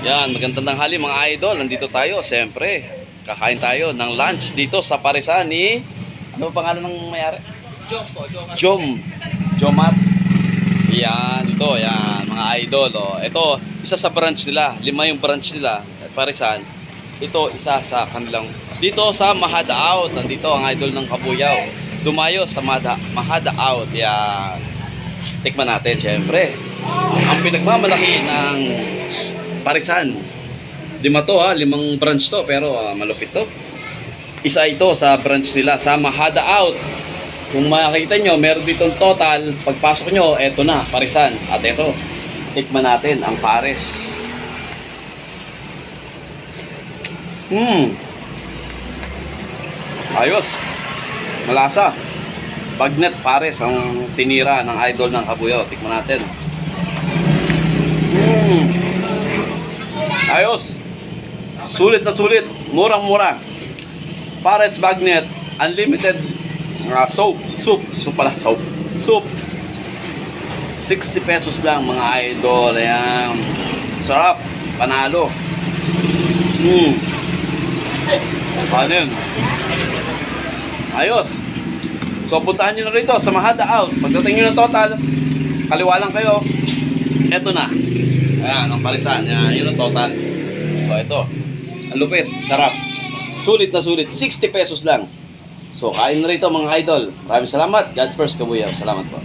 Yan, magandang tanghali mga idol. Nandito tayo, siyempre. Kakain tayo ng lunch dito sa Parisan ni... Ano ba pangalan ng mayari? Jomat. Yan, ito, yan, mga idol. Oh. Ito, isa sa branch nila. 5 yung branch nila, Parisan. Ito, isa sa kanilang... Dito sa Mahada Out. Nandito ang idol ng Kabuyaw. Dumayo sa Mahada Out. Yan. Tikman natin, siyempre. Ang pinagmamalaki ng Parisan. 5 to ha, 5 branch to, pero malupit to. Isa ito sa branch nila sa Mahada Out. Kung makikita nyo, meron ditong total. Pagpasok nyo, eto na, Parisan. At eto, tikman natin ang pares. Ayos. Malasa. Bagnet pares ang tinira ng idol ng Kabuyaw. Tikman natin. Ayos. Sulit na sulit. Murang-mura. Pares bagnet. Unlimited soup. Soup. 60 pesos lang mga idol. Ayan. Sarap. Panalo. Ano yun? Ayos. So puntahan nyo na rito sa Mahada Out. Pagdating nyo ng total, kaliwa lang kayo. Eto na. Ayan, ang Parisan. Ayan, yun ang total. So ito. Ang lupit. Sarap. Sulit na sulit. 60 pesos lang. So kain na rito mga idol. Maraming salamat. God first, Kabuyaw. Salamat po.